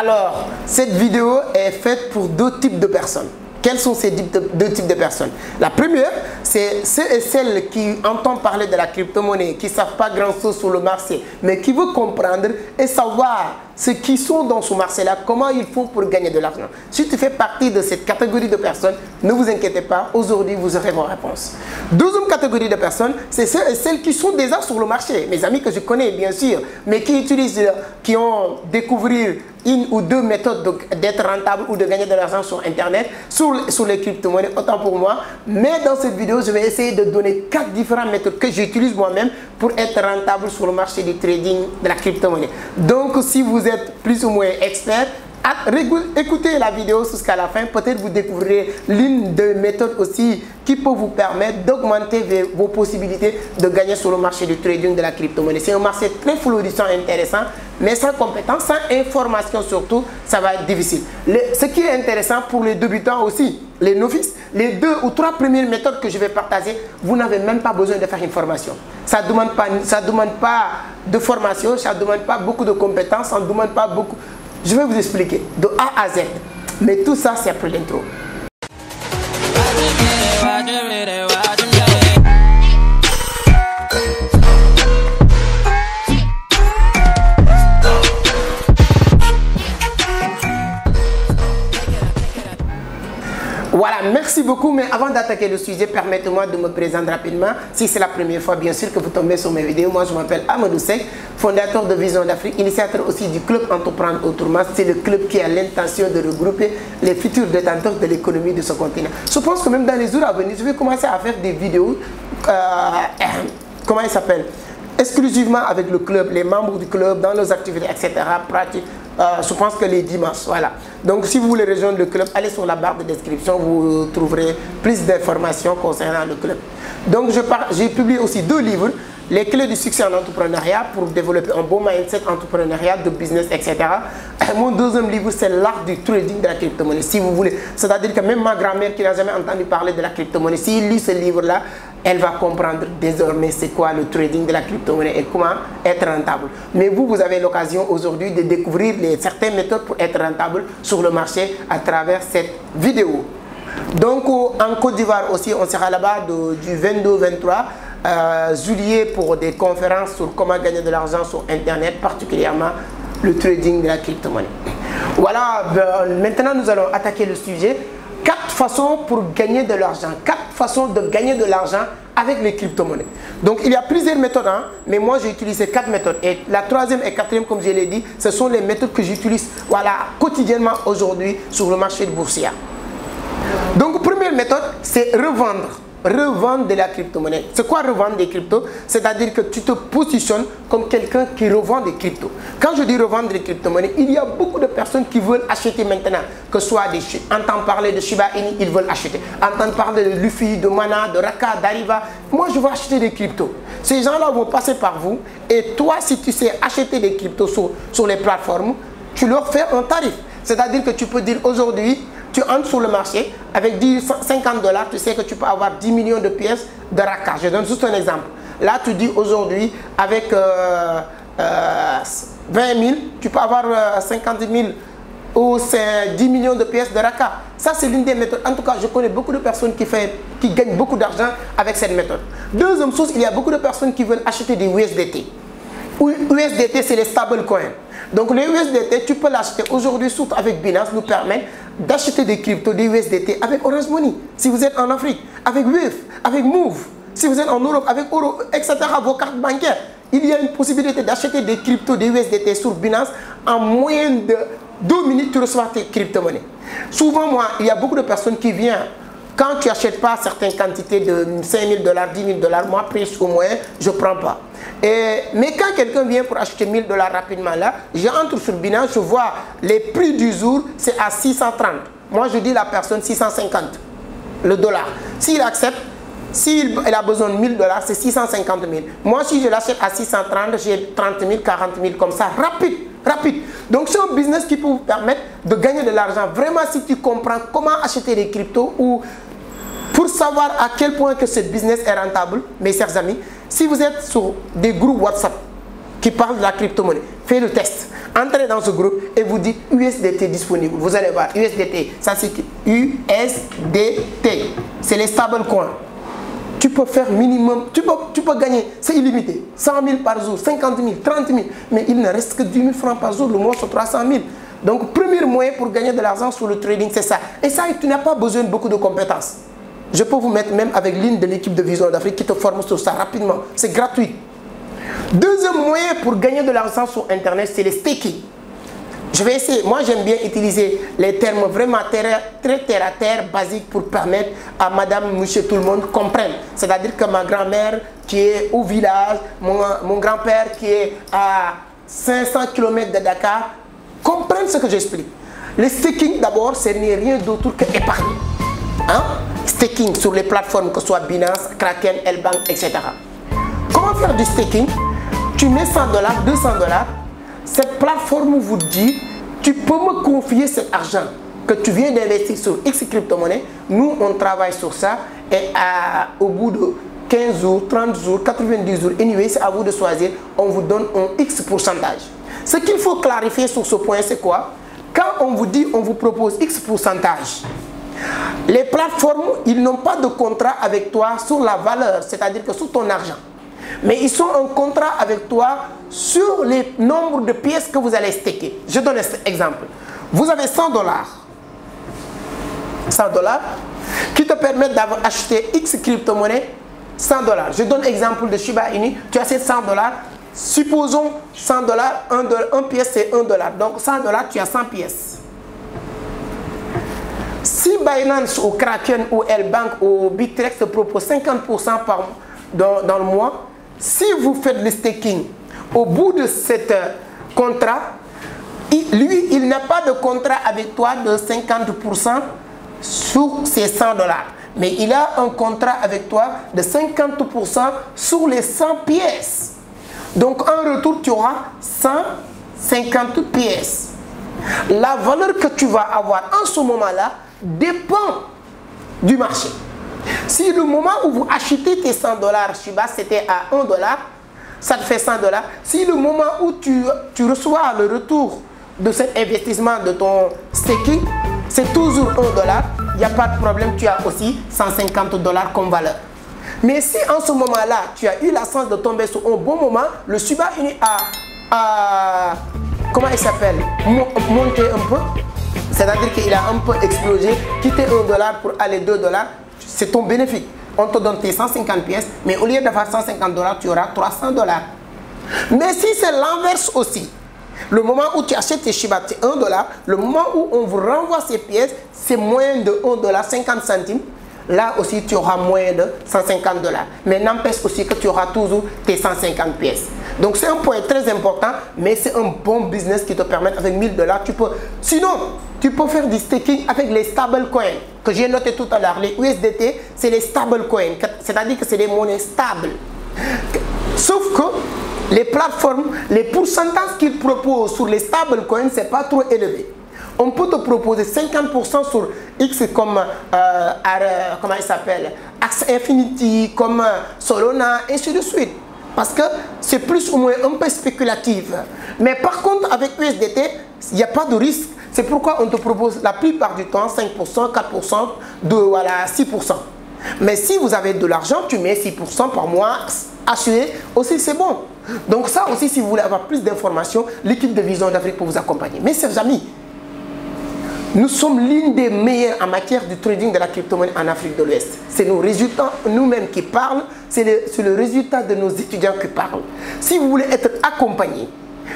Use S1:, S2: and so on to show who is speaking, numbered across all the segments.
S1: Alors, cette vidéo est faite pour deux types de personnes. Quels sont ces deux types de personnes? La première, c'est ceux et celles qui entendent parler de la crypto-monnaie, qui ne savent pas grand-chose sur le marché, mais qui veulent comprendre et savoir ceux qui sont dans ce marché-là, comment ils font pour gagner de l'argent. Si tu fais partie de cette catégorie de personnes, ne vous inquiétez pas, aujourd'hui vous aurez vos réponses. Deuxième catégorie de personnes, c'est ceux et celles qui sont déjà sur le marché. Mes amis que je connais bien sûr, mais qui utilisent, qui ont découvert une ou deux méthodes d'être rentable ou de gagner de l'argent sur Internet, sur les crypto-monnaies, autant pour moi. Mais dans cette vidéo, je vais essayer de donner 4 différentes méthodes que j'utilise moi-même pour être rentable sur le marché du trading de la crypto-monnaie. Donc, si vous êtes plus ou moins expert, écoutez la vidéo jusqu'à la fin. Peut-être vous découvrirez l'une des méthodes aussi qui peut vous permettre d'augmenter vos possibilités de gagner sur le marché du trading de la crypto-monnaie. C'est un marché très florissant et intéressant, mais sans compétence, sans information surtout, ça va être difficile. Ce qui est intéressant pour les débutants aussi, les novices, les 2 ou 3 premières méthodes que je vais partager, vous n'avez même pas besoin de faire une formation. Ça ne demande pas de formation, ça ne demande pas beaucoup de compétences, ça ne demande pas beaucoup... Je vais vous expliquer de A à Z. Mais tout ça, c'est après l'intro. Voilà, merci beaucoup. Mais avant d'attaquer le sujet, permettez-moi de me présenter rapidement. Si c'est la première fois, bien sûr, que vous tombez sur mes vidéos, moi je m'appelle Amadou Seck, fondateur de Vision d'Afrique, initiateur aussi du club Entreprendre Autrement. C'est le club qui a l'intention de regrouper les futurs détenteurs de l'économie de ce continent. Je pense que même dans les jours à venir, je vais commencer à faire des vidéos, comment il s'appelle, exclusivement avec le club, les membres du club, dans leurs activités, etc. Pratique. Je pense que les dimanches, voilà. Donc si vous voulez rejoindre le club, allez sur la barre de description, vous trouverez plus d'informations concernant le club. Donc j'ai publié aussi 2 livres, les clés du succès en entrepreneuriat pour développer un bon mindset entrepreneurial, de business, etc. Mon deuxième livre, c'est l'art du trading de la crypto-monnaie, si vous voulez. C'est-à-dire que même ma grand-mère qui n'a jamais entendu parler de la crypto-monnaie, s'il lit ce livre-là, elle va comprendre désormais c'est quoi le trading de la crypto-monnaie et comment être rentable. Mais vous avez l'occasion aujourd'hui de découvrir certaines méthodes pour être rentable sur le marché à travers cette vidéo. Donc en Côte d'Ivoire aussi, on sera là-bas du 22-23 juillet pour des conférences sur comment gagner de l'argent sur Internet, particulièrement le trading de la crypto-monnaie. Voilà, maintenant nous allons attaquer le sujet. 4 façons pour gagner de l'argent. 4 façons de gagner de l'argent avec les crypto-monnaies. Donc il y a plusieurs méthodes, hein, mais moi j'ai utilisé 4 méthodes. Et la 3e et 4e, comme je l'ai dit, ce sont les méthodes que j'utilise quotidiennement aujourd'hui sur le marché boursier. Donc première méthode, c'est revendre. Revendre de la crypto-monnaie. C'est quoi revendre des cryptos? C'est-à-dire que tu te positionnes comme quelqu'un qui revend des cryptos. Quand je dis revendre des crypto-monnaies, il y a beaucoup de personnes qui veulent acheter maintenant, que ce soit entendre parler de Shiba Inu, ils veulent acheter. Entendre parler de Luffy, de Mana, de Raka, d'Ariva. Moi, je veux acheter des cryptos. Ces gens-là vont passer par vous. Et toi, si tu sais acheter des cryptos sur les plateformes, tu leur fais un tarif. C'est-à-dire que tu peux dire aujourd'hui, tu entres sur le marché avec 50 $, tu sais que tu peux avoir 10 millions de pièces de Raka. Je donne juste un exemple. Là, tu dis aujourd'hui avec 20 000, tu peux avoir 50 000 ou 10 millions de pièces de Raka. Ça, c'est l'une des méthodes. En tout cas, je connais beaucoup de personnes qui gagnent beaucoup d'argent avec cette méthode. Deuxième chose, il y a beaucoup de personnes qui veulent acheter des USDT. USDT, c'est les stablecoins. Donc les USDT, tu peux l'acheter aujourd'hui, surtout avec Binance, nous permet d'acheter des cryptos, des USDT avec Orange Money. Si vous êtes en Afrique, avec Wave, avec Move. Si vous êtes en Europe, avec Euro, etc., vos cartes bancaires. Il y a une possibilité d'acheter des cryptos, des USDT sur Binance. En moyenne de 2 minutes, tu reçois tes crypto-monnaies. Souvent, moi, il y a beaucoup de personnes qui viennent. Quand tu n'achètes pas certaines quantités de 5 000 $, 10 000 $, moi, prix au moyen, je ne prends pas. Mais quand quelqu'un vient pour acheter 1 000 $ rapidement là, j'entre sur Binance, je vois les prix du jour, c'est à 630. Moi, je dis à la personne 650, le dollar. S'il accepte, s'il a besoin de 1 000 $, c'est 650 000. Moi, si je l'achète à 630, j'ai 30 000, 40 000 comme ça, rapide. Donc, c'est un business qui peut vous permettre de gagner de l'argent. Vraiment, si tu comprends comment acheter des cryptos ou pour savoir à quel point que ce business est rentable, mes chers amis, si vous êtes sur des groupes WhatsApp, qui parle de la crypto-monnaie. Faites le test. Entrez dans ce groupe et vous dites USDT disponible. Vous allez voir USDT. Ça c'est USDT. C'est les stablecoins. Tu peux faire minimum, tu peux gagner, c'est illimité. 100 000 par jour, 50 000, 30 000. Mais il ne reste que 10 000 francs par jour, le mois sur 300 000. Donc, premier moyen pour gagner de l'argent sur le trading, c'est ça. Et ça, tu n'as pas besoin de beaucoup de compétences. Je peux vous mettre même avec l'une de l'équipe de Vision d'Afrique qui te forme sur ça rapidement. C'est gratuit. Deuxième moyen pour gagner de l'argent sur Internet, c'est le staking. Je vais essayer. Moi, j'aime bien utiliser les termes vraiment très terre à terre, basiques, pour permettre à madame, monsieur, tout le monde comprenne. C'est-à-dire que ma grand-mère qui est au village, mon grand-père qui est à 500 km de Dakar, comprennent ce que j'explique. Le staking, d'abord, ce n'est rien d'autre que épargner. Hein? Staking sur les plateformes, que ce soit Binance, Kraken, L-Bank, etc. Comment faire du staking? Tu mets 100 $, 200 $. Cette plateforme vous dit, tu peux me confier cet argent que tu viens d'investir sur X crypto-monnaie. Nous, on travaille sur ça et au bout de 15 jours, 30 jours, 90 jours, anyway, c'est à vous de choisir, on vous donne un X pourcentage. Ce qu'il faut clarifier sur ce point, c'est quoi? Quand on vous dit, on vous propose X pourcentage, les plateformes, ils n'ont pas de contrat avec toi sur la valeur, c'est-à-dire que sur ton argent. Mais ils sont en contrat avec toi sur les nombres de pièces que vous allez staker. Je donne un exemple. Vous avez 100 $. 100 $ qui te permettent d'avoir acheté X crypto-monnaie 100 $. Je donne l'exemple de Shiba Inu. Tu achètes 100 $. Supposons 100 $, un pièce c'est 1 $. Donc 100 $, tu as 100 pièces. Si Binance ou Kraken ou L-Bank ou Bittrex te propose 50% dans le mois, si vous faites le staking au bout de ce contrat, lui, il n'a pas de contrat avec toi de 50% sur ces 100 $. Mais il a un contrat avec toi de 50% sur les 100 pièces. Donc, en retour, tu auras 150 pièces. La valeur que tu vas avoir en ce moment-là dépend du marché. Si le moment où vous achetez tes 100 $, Shiba, c'était à 1 $, ça te fait 100 $. Si le moment où tu reçois le retour de cet investissement de ton staking, c'est toujours 1 $, il n'y a pas de problème, tu as aussi 150 $ comme valeur. Mais si en ce moment-là, tu as eu la chance de tomber sur un bon moment, le Shiba Inu a comment il s'appelle, monté un peu, c'est-à-dire qu'il a un peu explosé, quitter 1 $ pour aller 2 $, c'est ton bénéfice. On te donne tes 150 pièces, mais au lieu d'avoir 150 $, tu auras 300 $. Mais si c'est l'inverse aussi, le moment où tu achètes tes Shiba, c'est 1 $, le moment où on vous renvoie ces pièces, c'est moins de 1 $, 50 centimes. Là aussi, tu auras moins de 150 $. Mais n'empêche aussi que tu auras toujours tes 150 pièces. Donc, c'est un point très important, mais c'est un bon business qui te permet, avec 1000 $, tu peux... Sinon, tu peux faire du staking avec les stablecoins que j'ai noté tout à l'heure. Les USDT, c'est les stablecoins, c'est-à-dire que c'est des monnaies stables. Sauf que les plateformes, les pourcentages qu'ils proposent sur les stablecoins, ce n'est pas trop élevé. On peut te proposer 50% sur X comme, comment il s'appelle, Axie Infinity, comme Solana, et ainsi de suite. Parce que c'est plus ou moins un peu spéculatif. Mais par contre, avec USDT, il n'y a pas de risque. C'est pourquoi on te propose la plupart du temps 5%, 4%, voilà, 6%. Mais si vous avez de l'argent, tu mets 6% par mois, assuré, aussi c'est bon. Donc ça aussi, si vous voulez avoir plus d'informations, l'équipe de Vision d'Afrique peut vous accompagner. Mais chers amis, nous sommes l'une des meilleures en matière du trading de la crypto-monnaie en Afrique de l'Ouest. C'est nos résultats nous-mêmes qui parlent, c'est le résultat de nos étudiants qui parlent. Si vous voulez être accompagné,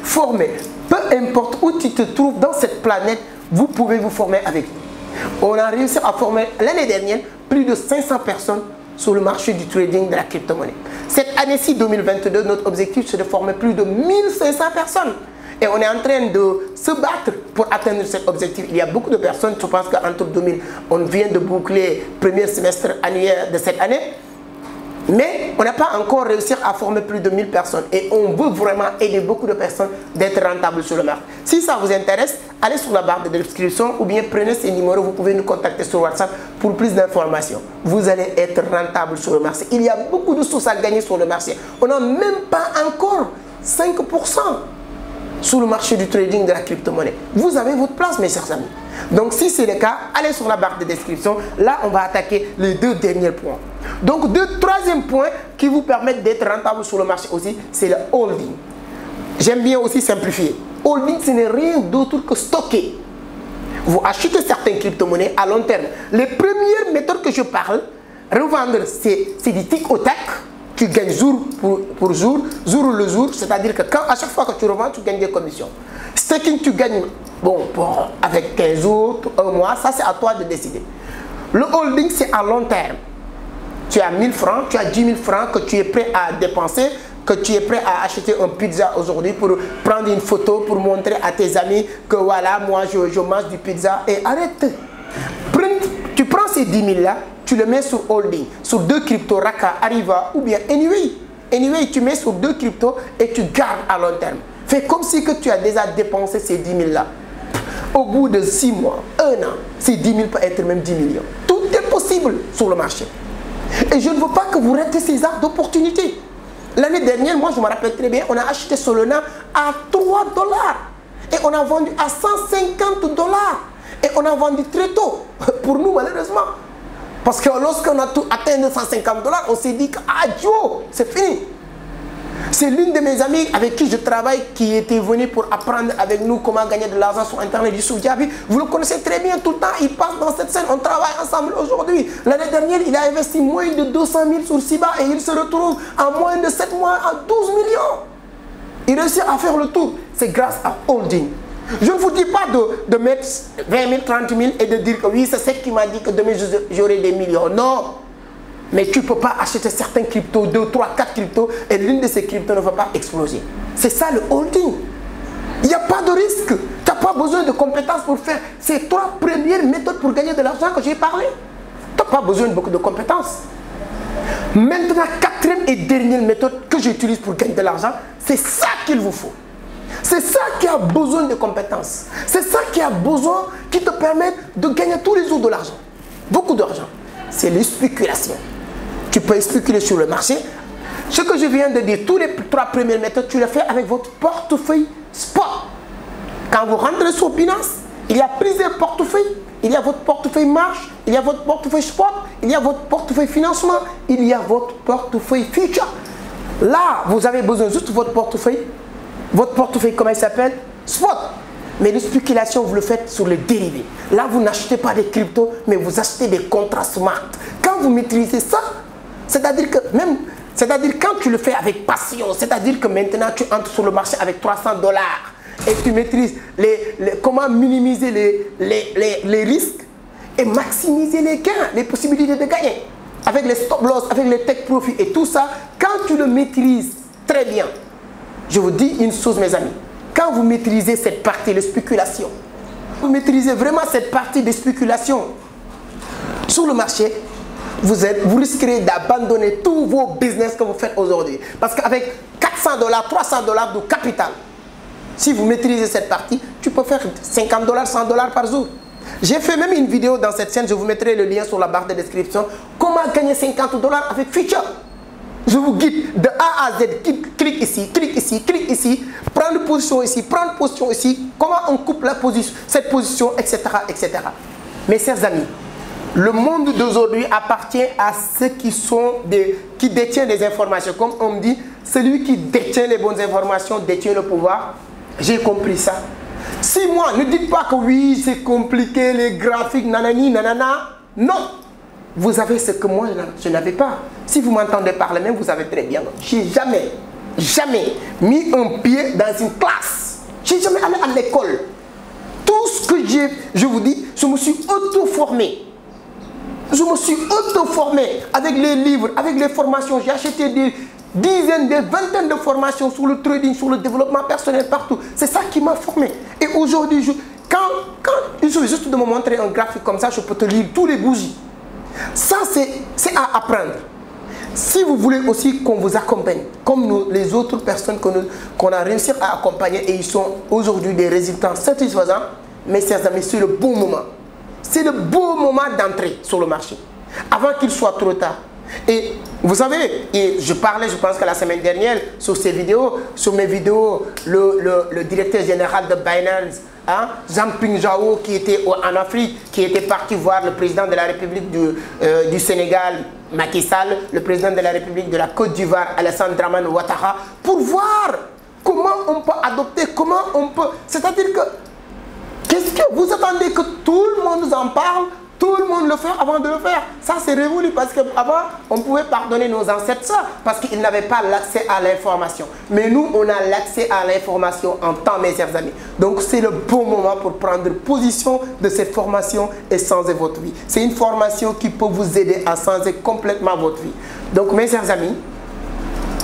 S1: formé, peu importe où tu te trouves dans cette planète, vous pouvez vous former avec nous. On a réussi à former l'année dernière plus de 500 personnes sur le marché du trading de la crypto-monnaie. Cette année-ci, 2022, notre objectif c'est de former plus de 1500 personnes. Et on est en train de se battre pour atteindre cet objectif. Il y a beaucoup de personnes, je pense qu'entre 2000, on vient de boucler le premier semestre annuel de cette année. Mais on n'a pas encore réussi à former plus de 1000 personnes. Et on veut vraiment aider beaucoup de personnes d'être rentables sur le marché. Si ça vous intéresse, allez sur la barre de description ou bien prenez ces numéros. Vous pouvez nous contacter sur WhatsApp pour plus d'informations. Vous allez être rentable sur le marché. Il y a beaucoup de sources à gagner sur le marché. On n'a même pas encore 5% sur le marché du trading de la crypto-monnaie. Vous avez votre place, mes chers amis. Donc, si c'est le cas, allez sur la barre de description. Là, on va attaquer les 2 derniers points. Donc, le 3e point qui vous permet d'être rentable sur le marché aussi, c'est le holding. J'aime bien aussi simplifier. Holding, ce n'est rien d'autre que stocker. Vous achetez certaines crypto-monnaies à long terme. Les premières méthodes que je parle, revendre, c'est du tic au tac. Tu gagnes jour pour jour, jour le jour. C'est-à-dire que à chaque fois que tu revends, tu gagnes des commissions. Staking, tu gagnes avec 15 jours, 1 mois. Ça, c'est à toi de décider. Le holding, c'est à long terme. Tu as 1000 francs, tu as 10 000 francs que tu es prêt à dépenser, que tu es prêt à acheter un pizza aujourd'hui pour prendre une photo, pour montrer à tes amis que voilà, moi, je mange du pizza. Et arrête. Tu prends ces 10 000 là, tu le mets sur holding, sur 2 cryptos, Raka, Arriva ou bien Anyway. Anyway, tu mets sur 2 cryptos et tu gardes à long terme. Fais comme si que tu as déjà dépensé ces 10 000 là. Au bout de 6 mois, 1 an, ces 10 000 peut être même 10 millions. Tout est possible sur le marché. Et je ne veux pas que vous ratez ces arts d'opportunité. L'année dernière, moi je me rappelle très bien, on a acheté Solana à 3 $. Et on a vendu à 150 $. Et on a vendu très tôt. Pour nous, malheureusement. Parce que lorsqu'on a tout atteint 150 $, on s'est dit que adieu, c'est fini. C'est l'une de mes amies avec qui je travaille qui était venue pour apprendre avec nous comment gagner de l'argent sur Internet, Youssouf Diaby. Vous le connaissez très bien, tout le temps, il passe dans cette scène, on travaille ensemble aujourd'hui. L'année dernière, il a investi moins de 200 000 sur Siba et il se retrouve en moins de 7 mois à 12 millions. Il réussit à faire le tour. C'est grâce à holding. Je ne vous dis pas de mettre 20 000, 30 000 et de dire que oui, c'est ce qui m'a dit que demain j'aurai des millions. Non. Mais tu ne peux pas acheter certains cryptos, 2, 3, 4 cryptos, et l'une de ces cryptos ne va pas exploser. C'est ça le holding. Il n'y a pas de risque. Tu n'as pas besoin de compétences pour faire ces 3 premières méthodes pour gagner de l'argent que j'ai parlé. Tu n'as pas besoin de beaucoup de compétences. Maintenant, 4e et dernière méthode que j'utilise pour gagner de l'argent, c'est ça qu'il vous faut. C'est ça qui a besoin de compétences. C'est ça qui a besoin, qui te permet de gagner tous les jours de l'argent. Beaucoup d'argent. C'est les spéculations. Tu peux spéculer sur le marché. Ce que je viens de dire, tous les 3 premières méthodes, tu les fais avec votre portefeuille spot. Quand vous rentrez sur Binance, il y a plusieurs portefeuilles. Il y a votre portefeuille marge, il y a votre portefeuille spot, il y a votre portefeuille financement, il y a votre portefeuille future. Là, vous avez besoin juste de votre portefeuille. Votre portefeuille, comment il s'appelle? Spot. Mais les spéculations, vous le faites sur les dérivés. Là, vous n'achetez pas des cryptos, mais vous achetez des contrats smart. Quand vous maîtrisez ça, c'est-à-dire que quand tu le fais avec passion, c'est-à-dire que maintenant tu entres sur le marché avec 300 $ et tu maîtrises comment minimiser les risques et maximiser les gains, les possibilités de gagner. Avec les stop loss, avec les take profit et tout ça, quand tu le maîtrises très bien, je vous dis une chose mes amis, quand vous maîtrisez cette partie de spéculation, vous maîtrisez vraiment cette partie de spéculation sur le marché, vous risquerez d'abandonner tous vos business que vous faites aujourd'hui. Parce qu'avec 400 $, 300 $ de capital, si vous maîtrisez cette partie, tu peux faire 50 $, 100 $ par jour. J'ai fait même une vidéo dans cette chaîne, je vous mettrai le lien sur la barre de description. Comment gagner 50 $, avec Future. Je vous guide de A à Z, clique ici, clique ici, clique ici, prendre position ici, prendre position ici, comment on coupe cette position, etc., etc. Mes chers amis, le monde d'aujourd'hui appartient à ceux qui détiennent les informations. Comme on me dit, celui qui détient les bonnes informations détient le pouvoir. J'ai compris ça. Si moi, ne dites pas que oui, c'est compliqué, les graphiques, nanani, nanana. Non. Vous avez ce que moi, je n'avais pas. Si vous m'entendez parler même, vous savez très bien. Je n'ai jamais mis un pied dans une classe. Je n'ai jamais allé à l'école. Tout ce que je vous dis, je me suis auto-formé. Je me suis auto-formé avec les livres, avec les formations. J'ai acheté des dizaines, des vingtaines de formations sur le trading, sur le développement personnel, partout. C'est ça qui m'a formé. Et aujourd'hui, quand il suffit juste de me montrer un graphique comme ça, je peux te lire tous les bougies. Ça, c'est à apprendre. Si vous voulez aussi qu'on vous accompagne, comme les autres personnes qu'on a réussi à accompagner et ils sont aujourd'hui des résultats satisfaisants, mes chers amis, c'est le bon moment. C'est le bon moment d'entrer sur le marché. Avant qu'il soit trop tard. Et vous savez, et je parlais, je pense que la semaine dernière, sur ces vidéos, sur mes vidéos, le directeur général de Binance, hein, Jean-Ping Zhao, qui était en Afrique, qui était parti voir le président de la République du Sénégal, Macky Sall, le président de la République de la Côte d'Ivoire, Alassane Dramane Ouattara, pour voir comment on peut adopter, comment on peut... C'est-à-dire que, qu'est-ce que vous attendez que tout le monde nous en parle, tout le monde le fait avant de le faire? Ça, c'est révolu parce qu'avant, on pouvait pardonner nos ancêtres ça parce qu'ils n'avaient pas l'accès à l'information. Mais nous, on a l'accès à l'information en temps, mes chers amis. Donc, c'est le bon moment pour prendre position de cette formation et changer votre vie. C'est une formation qui peut vous aider à changer complètement votre vie. Donc, mes chers amis,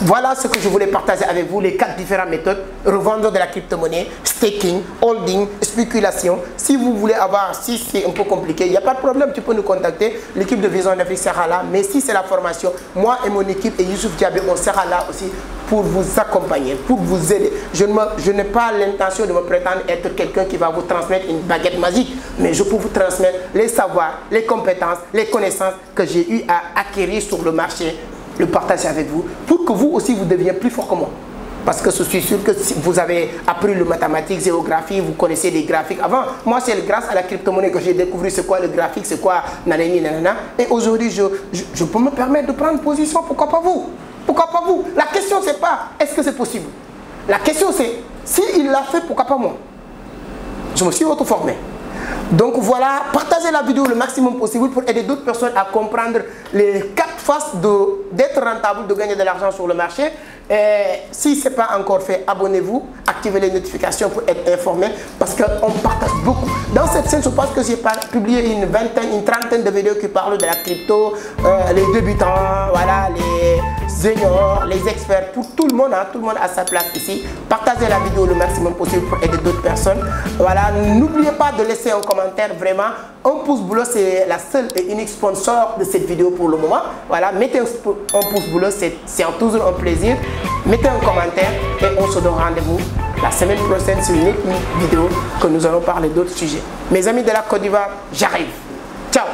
S1: voilà ce que je voulais partager avec vous, les 4 différentes méthodes. Revendre de la crypto-monnaie, staking, holding, spéculation. Si vous voulez avoir, si c'est un peu compliqué, il n'y a pas de problème, tu peux nous contacter. L'équipe de Vision d'Afrique sera là. Mais si c'est la formation, moi et mon équipe et Youssouf Diabé, on sera là aussi pour vous accompagner, pour vous aider. Je n'ai pas l'intention de me prétendre être quelqu'un qui va vous transmettre une baguette magique, mais je peux vous transmettre les savoirs, les compétences, les connaissances que j'ai eu à acquérir sur le marché, le partager avec vous, pour que vous aussi vous deveniez plus fort que moi. Parce que je suis sûr que si vous avez appris le mathématique, géographie, vous connaissez les graphiques avant. Moi, c'est grâce à la crypto-monnaie que j'ai découvert c'est quoi le graphique, c'est quoi nanani nanana. Et aujourd'hui, je peux me permettre de prendre position. Pourquoi pas vous? Pourquoi pas vous? La question, c'est pas est-ce que c'est possible. La question, c'est s'il l'a fait, pourquoi pas moi? Je me suis auto-formé. Donc voilà, partagez la vidéo le maximum possible pour aider d'autres personnes à comprendre les 4 faces d'être rentable, de gagner de l'argent sur le marché. Et si ce n'est pas encore fait, abonnez-vous, activez les notifications pour être informé parce qu'on partage beaucoup. Dans cette chaîne, je pense que j'ai publié une trentaine de vidéos qui parlent de la crypto, les débutants, voilà, les seniors, les experts, pour tout le monde, hein, tout le monde a sa place ici. Partagez la vidéo le maximum possible pour aider d'autres personnes. Voilà, n'oubliez pas de laisser un commentaire, vraiment. Un pouce bleu, c'est la seule et unique sponsor de cette vidéo pour le moment. Voilà, mettez un pouce bleu, c'est toujours un plaisir. Mettez un commentaire et on se donne rendez-vous la semaine prochaine sur une autre vidéo que nous allons parler d'autres sujets. Mes amis de la Côte d'Ivoire, j'arrive. Ciao.